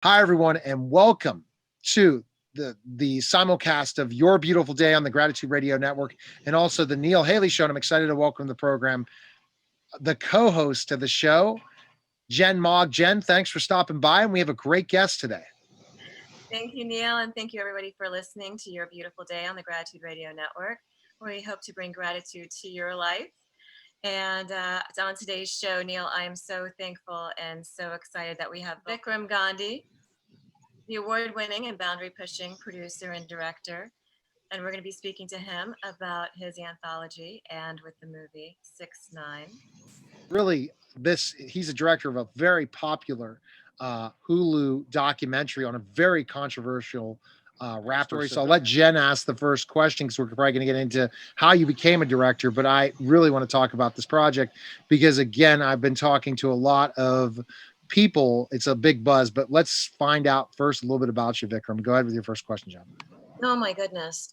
Hi, everyone, and welcome to the simulcast of Your Beautiful Day on the Gratitude Radio Network and also the Neil Haley Show. And I'm excited to welcome to the program the co-host of the show, Jen Mogg. Jen, thanks for stopping by, and we have a great guest today. Thank you, Neil, and thank you, everybody, for listening to Your Beautiful Day on the Gratitude Radio Network, where we hope to bring gratitude to your life. And on today's show, Neil, I am so thankful and so excited that we have Vikram Gandhi, the award-winning and boundary-pushing producer and director. And we're going to be speaking to him about his anthology and with the movie 6ix9ine. Really, he's a director of a very popular Hulu documentary on a very controversial rap story. So I'll let Jen ask the first question because we're probably going to get into how you became a director. But I really want to talk about this project because, again, I've been talking to a lot of people. It's a big buzz, but let's find out first a little bit about you, Vikram. Go ahead with your first question, Jen. Oh my goodness.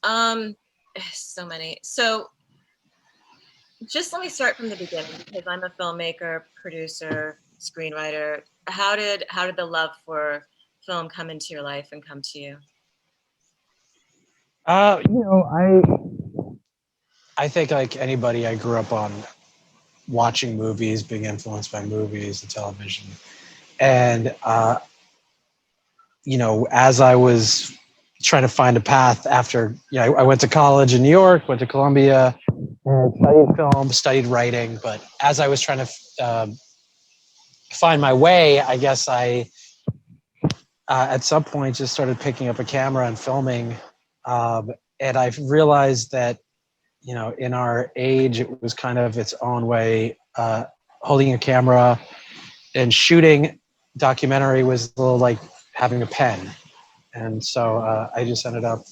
So many. So just let me start from the beginning because I'm a filmmaker, producer, screenwriter. How did the love for film come into your life and come to you? I think like anybody, I grew up on watching movies, being influenced by movies and television. And, as I was trying to find a path after, I went to college in New York, went to Columbia, and studied film, studied writing. But as I was trying to find my way, I guess I, at some point, just started picking up a camera and filming. And I realized that, in our age, it was kind of its own way. Holding a camera and shooting documentary was a little like having a pen. And so I just ended up,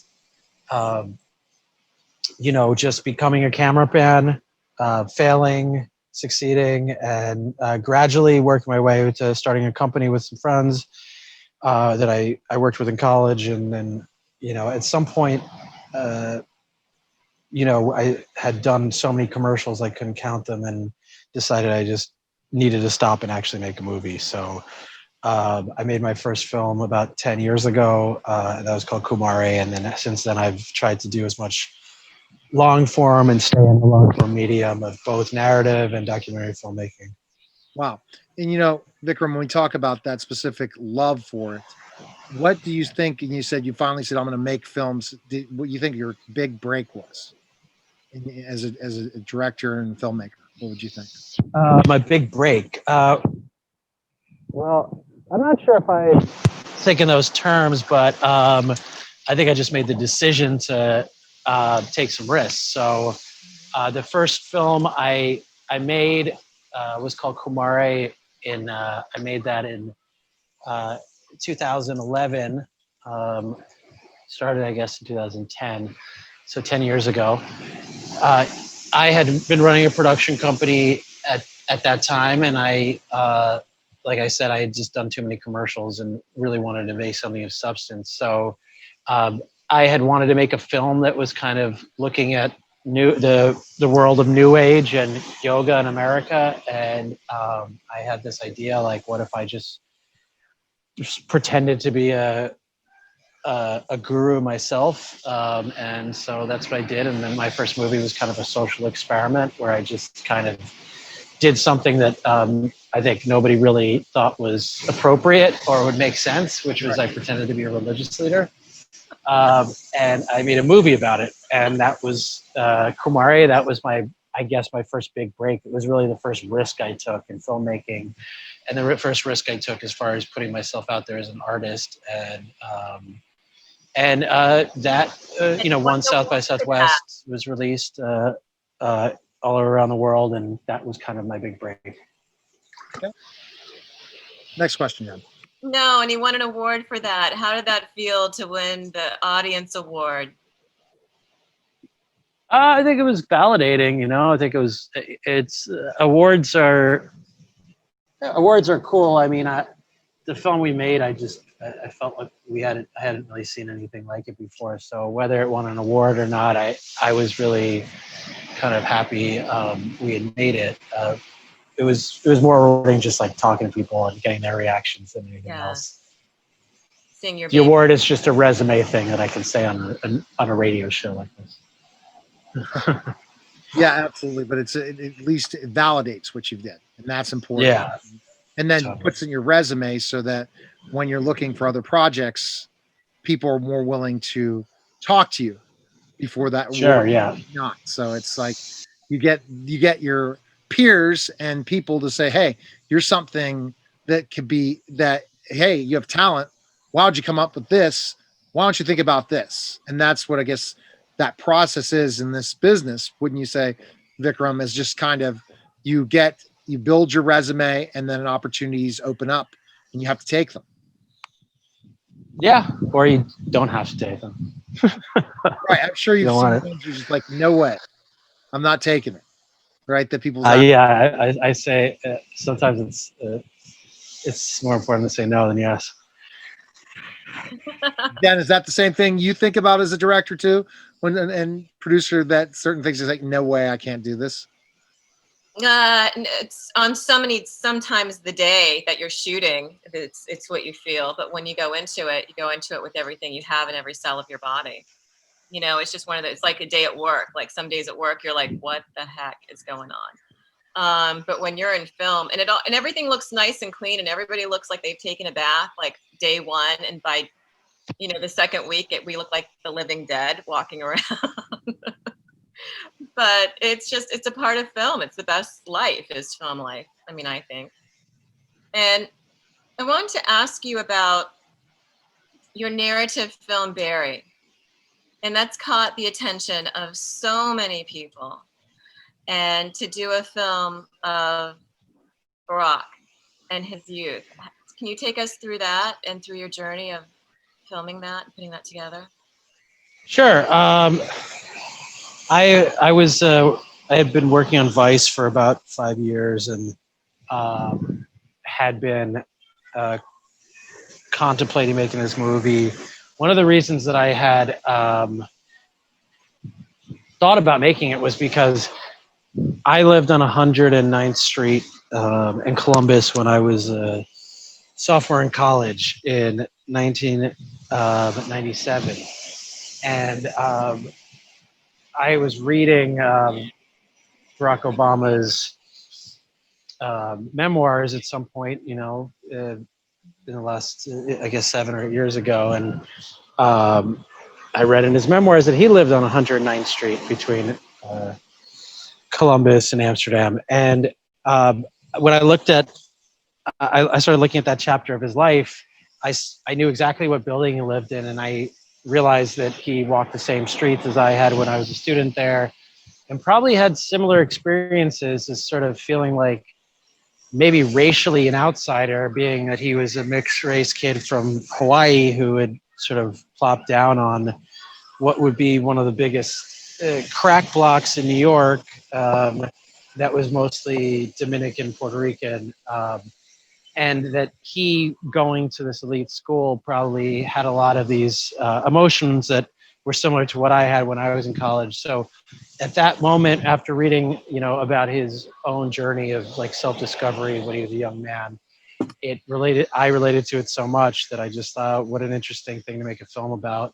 just becoming a cameraman, failing, succeeding, and gradually working my way to starting a company with some friends that I worked with in college. And then, at some point, I had done so many commercials I couldn't count them and decided I just needed to stop and actually make a movie. So I made my first film about 10 years ago. That was called Kumare. And then since then, I've tried to do as much long form and stay in the long form medium of both narrative and documentary filmmaking. Wow. And, Vikram, when we talk about that specific love for it, what do you think? And you said you finally said, I'm going to make films. What do you think your big break was as a director and filmmaker? What would you think? My big break. Well, I'm not sure if I think in those terms, but I think I just made the decision to take some risks. So the first film I made was called Kumare. I made that in 2011. Started, I guess, in 2010. So 10 years ago. I had been running a production company at that time, and I, like I said, I had just done too many commercials and really wanted to make something of substance. So I had wanted to make a film that was kind of looking at the world of New Age and yoga in America, and I had this idea, like, what if I just pretended to be a guru myself, and so that's what I did. And then my first movie was kind of a social experiment where I just kind of did something that I think nobody really thought was appropriate or would make sense, which was I pretended to be a religious leader, and I made a movie about it. And that was Kumare. That was my first big break. It was really the first risk I took in filmmaking, and the first risk I took as far as putting myself out there as an artist. And won South by Southwest, was released all around the world, and that was kind of my big break. Okay. Next question, Jen. No, and he won an award for that. How did that feel to win the audience award? I think it was validating. I think awards are cool. I mean, the film we made, I felt like I hadn't really seen anything like it before. So whether it won an award or not, I was really kind of happy we had made it. It was more rewarding just like talking to people and getting their reactions than anything else. seeing your The award is just a resume thing that I can say on a radio show like this. Yeah, absolutely. But at least it validates what you've done, and that's important. Yeah. And then Totally. puts in your resume so that when you're looking for other projects, people are more willing to talk to you before that Sure, award. yeah. Not so it's like you get your peers and people to say, hey, you're something that could be that, hey, you have talent. Why don't you come up with this? Why don't you think about this? And that's what I guess that process is in this business. Wouldn't you say, Vikram, is just kind of you build your resume and then opportunities open up and you have to take them. Yeah, or you don't have to take them. Right. I'm sure you've don't seen want it. things you're just like, no way. I'm not taking it. Right. That people's Yeah, I say sometimes it's more important to say no than yes. Dan, is that the same thing you think about as a director too, when and producer, that certain things is like, no way, I can't do this? It's on sometimes the day that you're shooting, it's what you feel. But when you go into it with everything you have in every cell of your body. You know, it's just it's like a day at work. Like some days at work, you're like, what the heck is going on? But when you're in film and everything looks nice and clean and everybody looks like they've taken a bath like day one, and by the second week we look like the living dead walking around. But it's a part of film. It's the best life is film life. I mean, I think. And I wanted to ask you about your narrative film, Barry. And that's caught the attention of so many people. And to do a film of Barack and his youth. Can you take us through that and through your journey of filming that and putting that together? Sure. I had been working on Vice for about 5 years and had been contemplating making this movie. One of the reasons that I had thought about making it was because I lived on 109th Street in Columbus when I was a sophomore in college in 1997. And I was reading Barack Obama's memoirs at some point, in the last, I guess, 7 or 8 years ago. And I read in his memoirs that he lived on 109th Street between Columbus and Amsterdam. And when I started looking at that chapter of his life, I knew exactly what building he lived in, and I realized that he walked the same streets as I had when I was a student there, and probably had similar experiences as sort of feeling like maybe racially an outsider, being that he was a mixed race kid from Hawaii who had sort of plopped down on what would be one of the biggest crack blocks in New York that was mostly Dominican, Puerto Rican, and that he going to this elite school probably had a lot of these emotions that were similar to what I had when I was in college. So at that moment, after reading, about his own journey of like self-discovery when he was a young man, I related to it so much that I just thought, what an interesting thing to make a film about.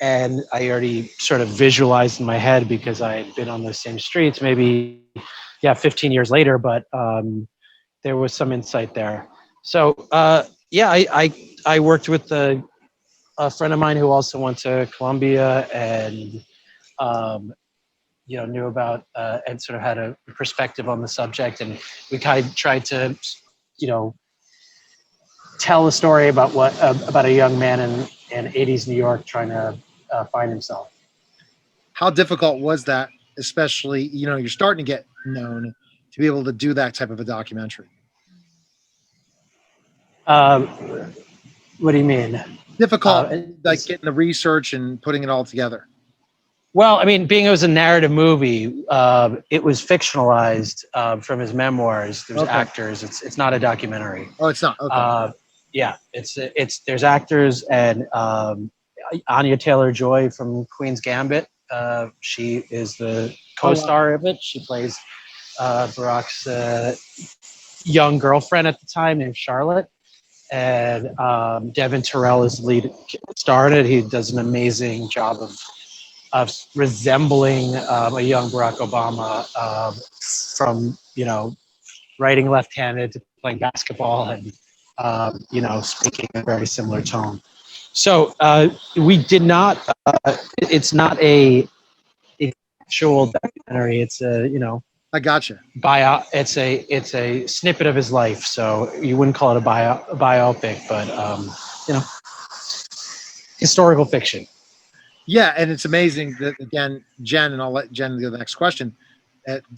And I already sort of visualized in my head, because I had been on those same streets, maybe, 15 years later, but there was some insight there. So, I worked with a friend of mine who also went to Columbia and, knew about and sort of had a perspective on the subject. And we kind of tried to, tell a story about about a young man in 80s New York trying to find himself. How difficult was that, especially, you're starting to get known, to be able to do that type of a documentary? What do you mean? Difficult, like getting the research and putting it all together. Well, I mean, being it was a narrative movie, it was fictionalized from his memoirs. There's actors. It's not a documentary. Oh, it's not. Okay. Yeah, there's actors, and Anya Taylor-Joy from Queen's Gambit. She is the co-star of it. She plays Barack's young girlfriend at the time named Charlotte. and Devin Terrell is the lead star in it. He does an amazing job of resembling a young Barack Obama, from writing left-handed to playing basketball, and speaking a very similar tone. So we did not. It's not a actual documentary. It's a I gotcha. It's a snippet of his life. So you wouldn't call it a biopic, but historical fiction. Yeah, and it's amazing that, again, Jen, and I'll let Jen do the next question.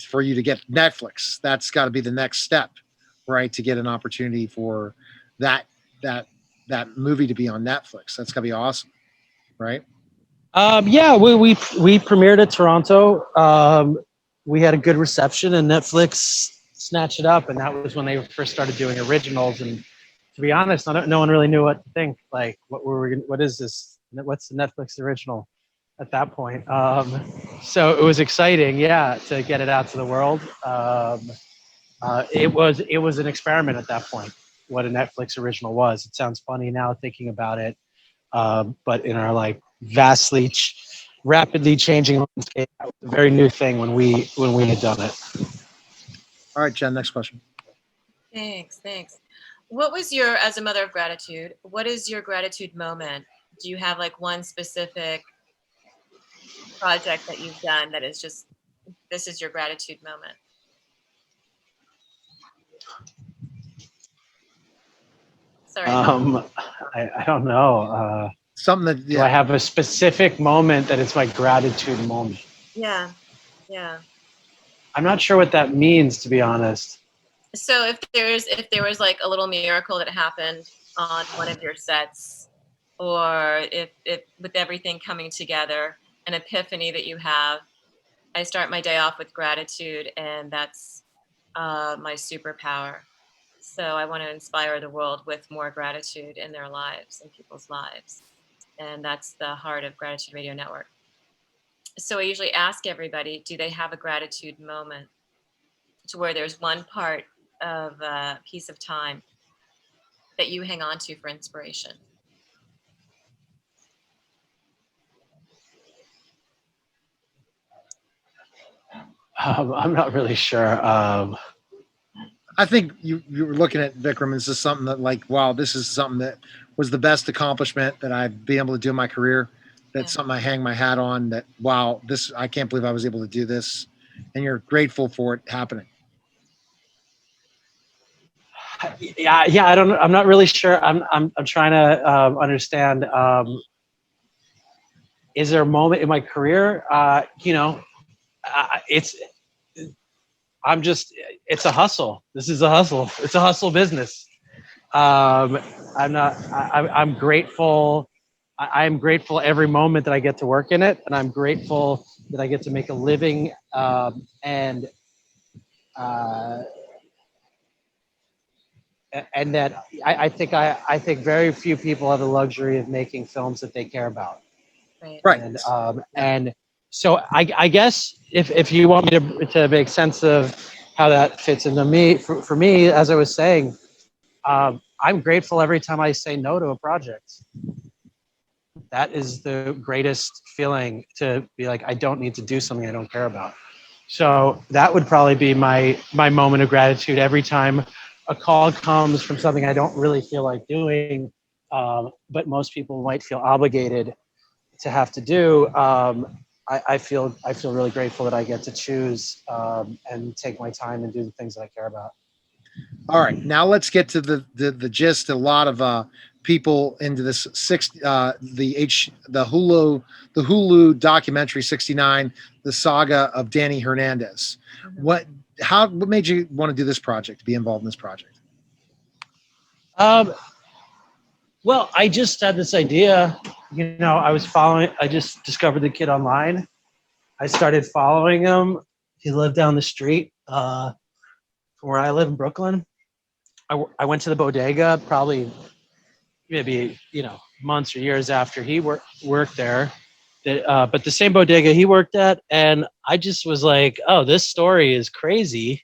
For you to get Netflix, that's got to be the next step, right? To get an opportunity for that movie to be on Netflix. That's got to be awesome, right? Yeah, we premiered at Toronto. We had a good reception, and Netflix snatched it up, and that was when they first started doing originals. And to be honest, no one really knew what to think. Like, what is this? What's the Netflix original at that point? So it was exciting, yeah, to get it out to the world. It was an experiment at that point, what a Netflix original was. It sounds funny now thinking about it, but in our vastly rapidly changing landscape, that was a very new thing when we had done it. All right, Jen, next question. Thanks. What was as a mother of gratitude, what is your gratitude moment? Do you have one specific project that you've done that is just, this is your gratitude moment? Sorry. I don't know. Something that, yeah. Do I have a specific moment that it's my gratitude moment? Yeah. I'm not sure what that means, to be honest. So if there was a little miracle that happened on one of your sets, or if with everything coming together, an epiphany that you have, I start my day off with gratitude, and that's my superpower. So I want to inspire the world with more gratitude in their lives and people's lives. And that's the heart of Gratitude Radio Network. So I usually ask everybody, do they have a gratitude moment, to where there's one part of a piece of time that you hang on to for inspiration? I'm not really sure. I think you were looking at Vikram. This is something that wow, this is something that was the best accomplishment that I've been able to do in my career. That's something I hang my hat on. That, wow, I can't believe I was able to do this, and you're grateful for it happening. Yeah. I'm not really sure. I'm trying to understand. Is there a moment in my career? It's a hustle. This is a hustle. It's a hustle business. I'm grateful. I'm grateful every moment that I get to work in it, and I'm grateful that I get to make a living. And that I think very few people have the luxury of making films that they care about. Right. And so I guess if you want me to make sense of how that fits into me, for me, as I was saying, I'm grateful every time I say no to a project. That is the greatest feeling, to be like, I don't need to do something I don't care about. So that would probably be my moment of gratitude every time a call comes from something I don't really feel like doing, but most people might feel obligated to have to do. I feel really grateful that I get to choose and take my time and do the things that I care about. All right, now let's get to the gist. A lot of people into this the Hulu documentary 69, the Saga of Danny Hernandez. Mm-hmm. What made you want to do this project, to be involved in this project? Well, I just had this idea. I just discovered the kid online. I started following him. He lived down the street from where I live in Brooklyn. I went to the bodega probably maybe months or years after he worked there, but the same bodega he worked at, and I just was like, oh, this story is crazy,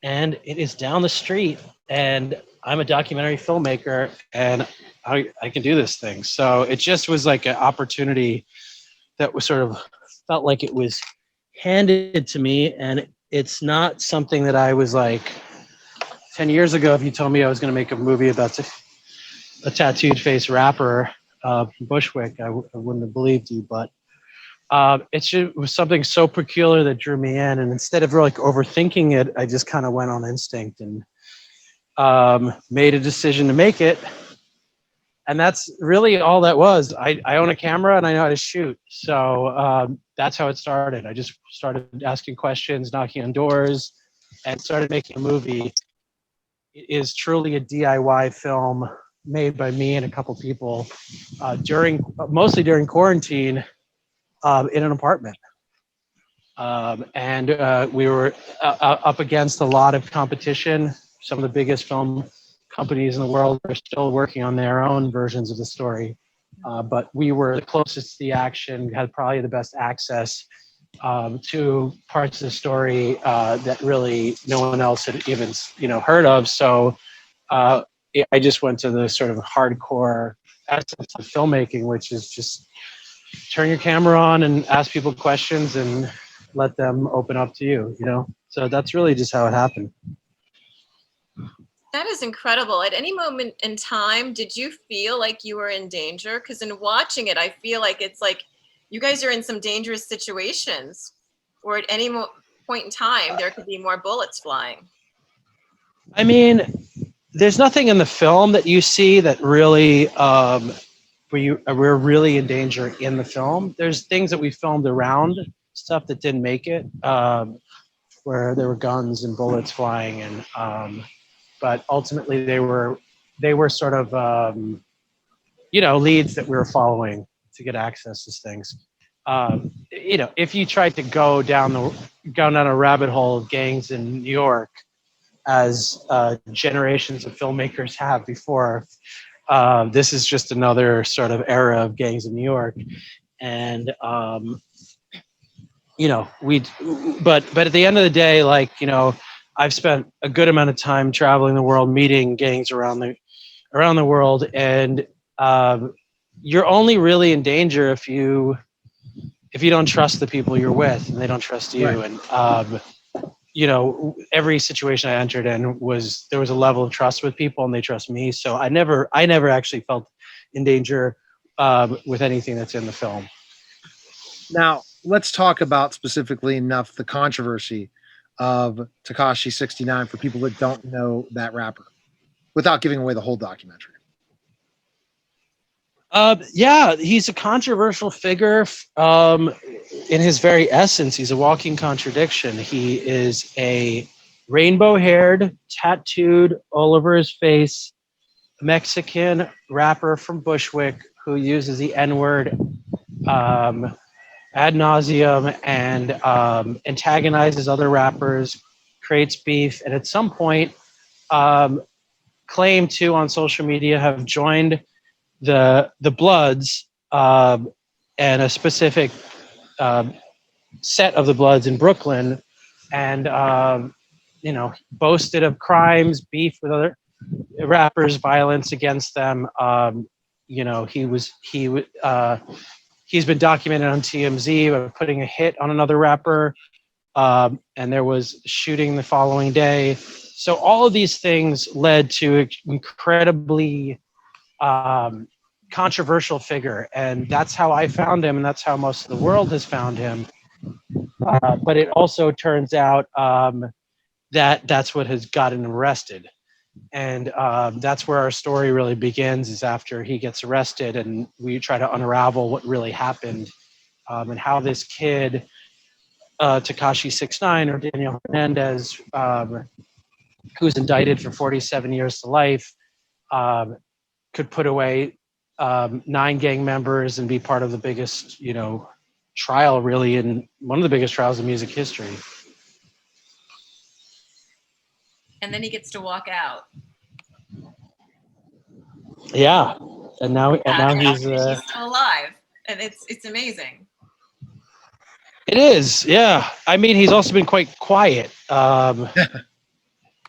and it is down the street, and I'm a documentary filmmaker and I can do this thing. So it just was like an opportunity that was sort of felt like it was handed to me. And it's not something that I was like 10 years ago. If you told me I was going to make a movie about a tattooed face rapper from Bushwick, I wouldn't have believed you. But it was something so peculiar that drew me in. And instead of like overthinking it, I just kind of went on instinct and made a decision to make it. And that's really all that was. I own a camera and I know how to shoot. So that's how it started. I just started asking questions, knocking on doors, and started making a movie. It is truly a DIY film made by me and a couple people mostly during quarantine in an apartment. And we were up against a lot of competition. Some of the biggest film companies in the world are still working on their own versions of the story. But we were the closest to the action, had probably the best access to parts of the story that really no one else had even heard of. So I just went to the sort of hardcore essence of filmmaking, which is just turn your camera on and ask people questions and let them open up to you, So that's really just how it happened. That is incredible. At any moment in time, did you feel like you were in danger? Because in watching it, I feel like it's like you guys are in some dangerous situations, or at any point in time, there could be more bullets flying. I mean, there's nothing in the film that you see that really we're really in danger in the film. There's things that we filmed around stuff that didn't make it, where there were guns and bullets flying, and but ultimately they were sort of leads that we were following to get access to things. If you tried to go down a rabbit hole of gangs in New York, as generations of filmmakers have before, this is just another sort of era of gangs in New York, and but at the end of the day, I've spent a good amount of time traveling the world, meeting gangs around the world, and you're only really in danger if you don't trust the people you're with, and they don't trust you. Right. And every situation I entered in there was a level of trust with people, and they trust me. So I never actually felt in danger with anything that's in the film. Now, let's talk about specifically enough the controversy of Tekashi 69 for people that don't know that rapper, without giving away the whole documentary. Yeah, he's a controversial figure. In his very essence, he's a walking contradiction. He is a rainbow-haired, tattooed all over his face Mexican rapper from Bushwick who uses the N-word ad nauseum and antagonizes other rappers, creates beef, and at some point claimed to on social media have joined the Bloods and a specific set of the Bloods in Brooklyn, and boasted of crimes, beef with other rappers, violence against them. He's been documented on TMZ of putting a hit on another rapper, and there was shooting the following day. So all of these things led to an incredibly controversial figure, and that's how I found him, and that's how most of the world has found him. But it also turns out that that's what has gotten him arrested. And that's where our story really begins, is after he gets arrested, and we try to unravel what really happened, and how this kid, Tekashi 69 or Daniel Hernandez, who's indicted for 47 years to life, could put away 9 gang members and be part of the biggest, trial really, in one of the biggest trials in music history. And then he gets to walk out. Yeah, and now he's still alive, and it's amazing. It is, yeah. I mean, he's also been quite quiet.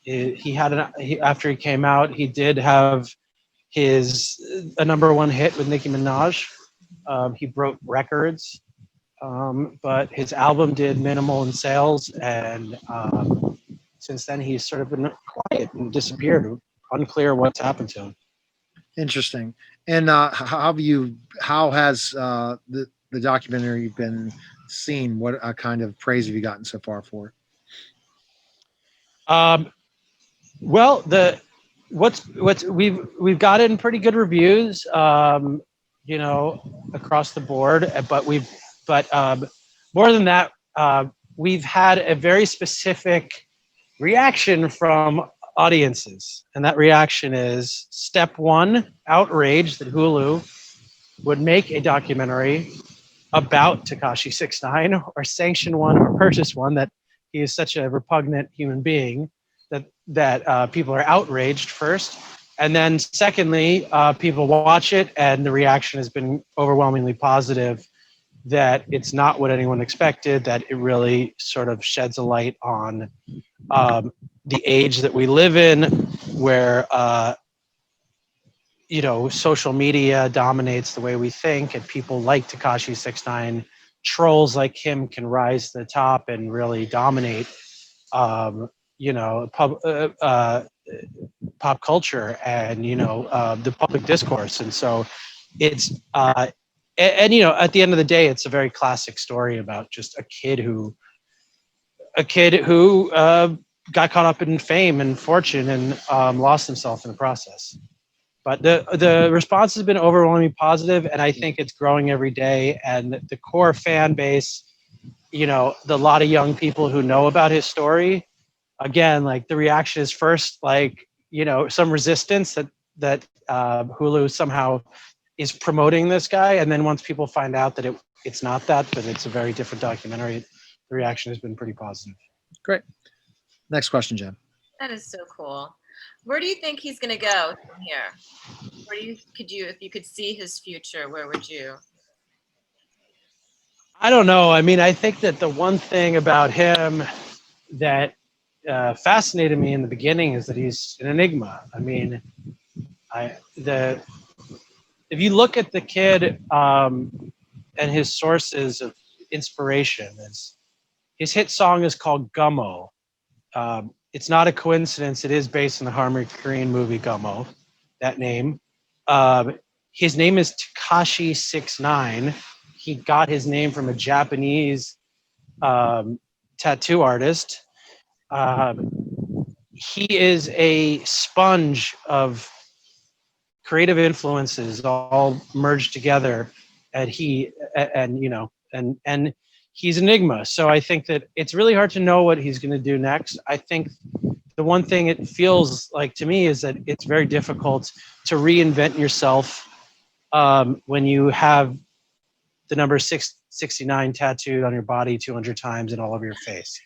after he came out, he did have a #1 hit with Nicki Minaj. He broke records, but his album did minimal in sales, and since then he's sort of been quiet and disappeared. Unclear what's happened to him. Interesting. And how has the documentary been seen? What kind of praise have you gotten so far for it? Well, we've gotten pretty good reviews, across the board. But more than that, we've had a very specific reaction from audiences, and that reaction is step one: outrage that Hulu would make a documentary about Tekashi 6ix9ine, or sanction one, or purchase one, that he is such a repugnant human being that people are outraged first. And then secondly, people watch it and the reaction has been overwhelmingly positive, that it's not what anyone expected, that it really sort of sheds a light on the age that we live in, where social media dominates the way we think, and people like Tekashi 6ix9ine, trolls like him, can rise to the top and really dominate pop culture and the public discourse. And so it's at the end of the day, it's a very classic story about just a kid who got caught up in fame and fortune and lost himself in the process. But the response has been overwhelmingly positive, and I think it's growing every day. And the core fan base, the lot of young people who know about his story, again, like the reaction is first some resistance that Hulu somehow is promoting this guy, and then once people find out that it's not that, but it's a very different documentary, the reaction has been pretty positive. Great. Next question, Jen. That is so cool. Where do you think he's going to go from here? If you could see his future, where would you? I don't know. I mean, I think that the one thing about him that fascinated me in the beginning is that he's an enigma. I mean, if you look at the kid and his sources of inspiration, his hit song is called Gummo. It's not a coincidence. It is based on the Harmony Korine movie Gummo, that name. His name is Tekashi 6ix9ine. He got his name from a Japanese tattoo artist. He is a sponge of creative influences all merged together, and he's an enigma. So I think that it's really hard to know what he's going to do next. I think the one thing it feels like to me is that it's very difficult to reinvent yourself when you have the number 669 tattooed on your body 200 times and all over your face.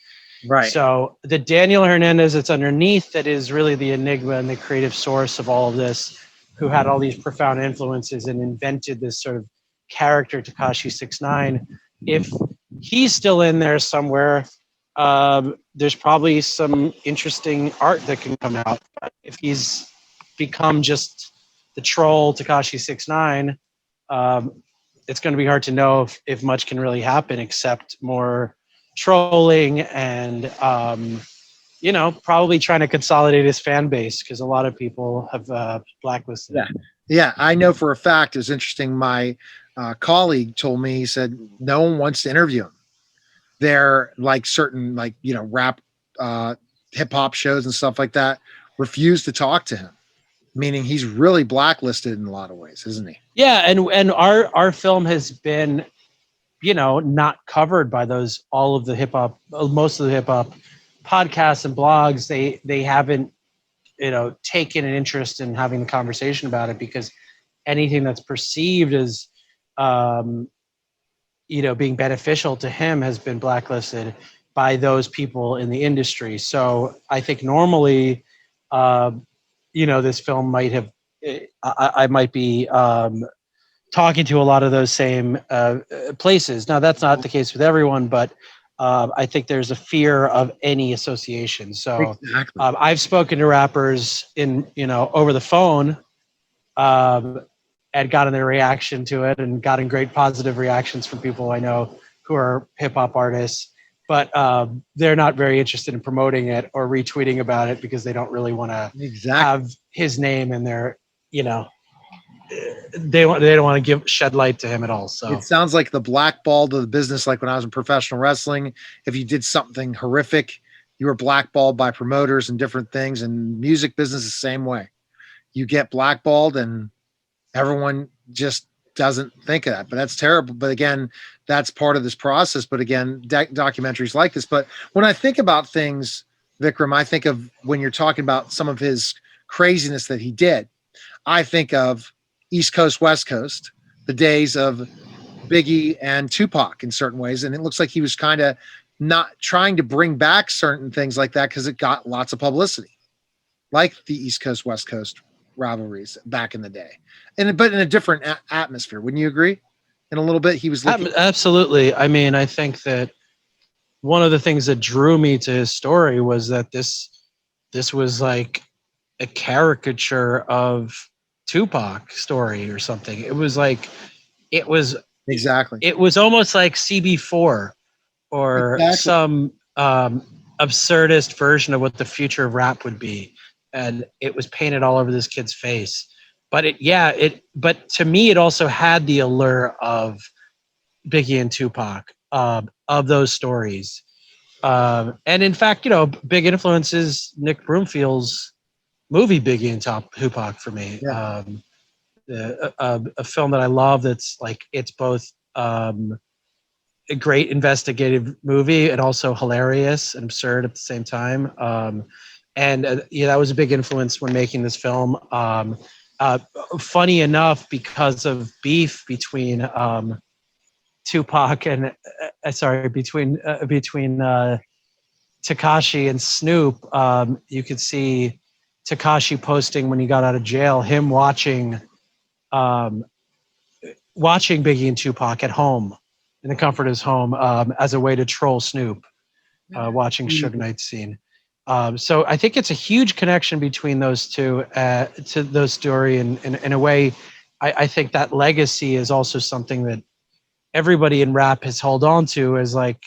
Right. So the Daniel Hernandez that's underneath, that is really the enigma and the creative source of all of this, who had all these profound influences and invented this sort of character, Tekashi 6ix9ine. If he's still in there somewhere, there's probably some interesting art that can come out. If he's become just the troll Tekashi 6ix9ine, it's going to be hard to know if much can really happen except more trolling and probably trying to consolidate his fan base, because a lot of people have blacklisted him. Yeah, I know for a fact. It was interesting. My colleague told me, he said no one wants to interview him. They're like certain rap hip hop shows and stuff like that refuse to talk to him, meaning he's really blacklisted in a lot of ways, isn't he? Yeah, and our film has been not covered by most of the hip hop podcasts and blogs. They haven't taken an interest in having the conversation about it, because anything that's perceived as being beneficial to him has been blacklisted by those people in the industry. So I think normally this film might have, I might be talking to a lot of those same places. Now that's not the case with everyone, but I think there's a fear of any association. So Exactly. I've spoken to rappers over the phone, and gotten their reaction to it, and gotten great positive reactions from people I know who are hip hop artists. But they're not very interested in promoting it or retweeting about it because they don't really want to have his name in their, they don't want to shed light to him at all. So it sounds like the blackballed of the business. Like when I was in professional wrestling, if you did something horrific, you were blackballed by promoters and different things. And music business is the same way. You get blackballed, and everyone just doesn't think of that. But that's terrible. But again, that's part of this process. But again, documentaries like this. But when I think about things, Vikram, I think of when you're talking about some of his craziness that he did. I think of East Coast, West Coast, the days of Biggie and Tupac in certain ways. And it looks like he was kind of not trying to bring back certain things like that because it got lots of publicity, like the East Coast, West Coast rivalries back in the day. But in a different atmosphere. Wouldn't you agree? In a little bit, he was looking. Absolutely. I mean, I think that one of the things that drew me to his story was that this was like a caricature of Tupac story or something. It was like, it was almost like CB4 or some absurdist version of what the future of rap would be, and it was painted all over this kid's face. But but to me, it also had the allure of Biggie and Tupac, of those stories. And in fact, big influences Nick Broomfield's movie Biggie and Tupac for me. Yeah. A film that I love that's like, it's both a great investigative movie and also hilarious and absurd at the same time. That was a big influence when making this film. Funny enough, because of beef between Tupac and between Tekashi and Snoop, you could see Tekashi posting when he got out of jail, him watching Biggie and Tupac at home, in the comfort of his home, as a way to troll Snoop, watching Suge Knight's scene. So I think it's a huge connection between those two, to those story, and in a way, I think that legacy is also something that everybody in rap has held on to, as like,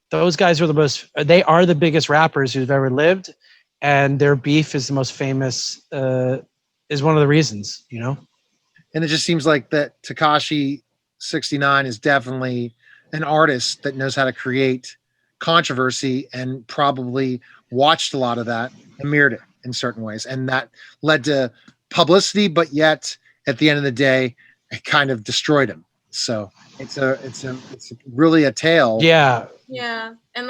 those guys are they are the biggest rappers who've ever lived, and their beef is the most famous, is one of the reasons, And it just seems like that Tekashi 69 is definitely an artist that knows how to create controversy, and probably watched a lot of that and mirrored it in certain ways. And that led to publicity, but yet at the end of the day, it kind of destroyed him. So it's really a tale. Yeah. Yeah. And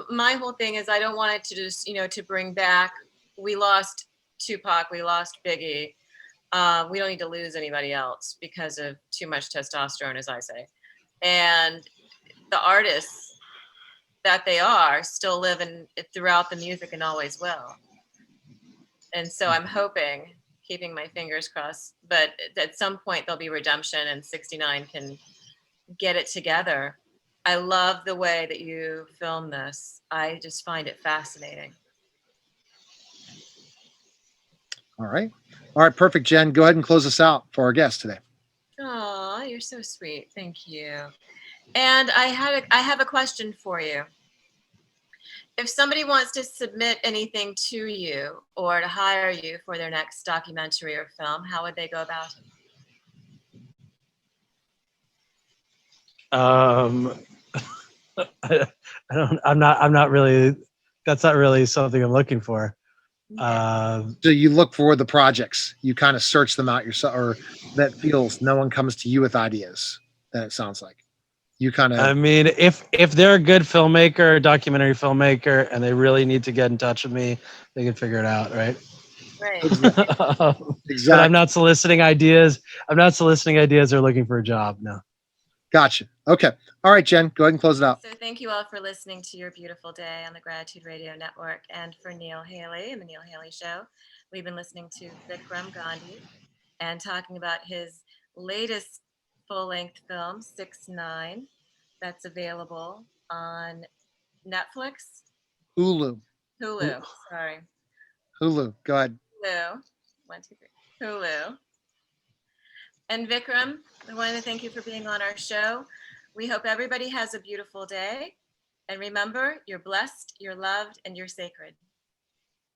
my whole thing is, I don't want it to just, to bring back, we lost Tupac, we lost Biggie. We don't need to lose anybody else because of too much testosterone, as I say. And the artists that they are still living throughout the music and always will. And so I'm hoping, keeping my fingers crossed, but at some point there'll be redemption and 69 can get it together. I love the way that you film this. I just find it fascinating. All right. Perfect, Jen. Go ahead and close us out for our guest today. Oh, you're so sweet. Thank you. And I have a question for you. If somebody wants to submit anything to you or to hire you for their next documentary or film, how would they go about it? I'm not really, that's not really something I'm looking for. So you look for the projects, you kind of search them out yourself, or that feels no one comes to you with ideas. Then it sounds like you kind of. I mean, if they're a good filmmaker, documentary filmmaker, and they really need to get in touch with me, they can figure it out, right? Right. Exactly. But I'm not soliciting ideas. I'm not soliciting ideas or looking for a job. No. Gotcha. Okay. All right, Jen, go ahead and close it out. So thank you all for listening to Your Beautiful Day on the Gratitude Radio Network. And for Neil Haley and the Neil Haley Show, we've been listening to Vikram Gandhi and talking about his latest full-length film, 6'9", that's available on Netflix? Hulu. Hulu. Sorry. Hulu. Go ahead. Hulu. 1, 2, 3. Hulu. And Vikram, I want to thank you for being on our show. We hope everybody has a beautiful day. And remember, you're blessed, you're loved, and you're sacred.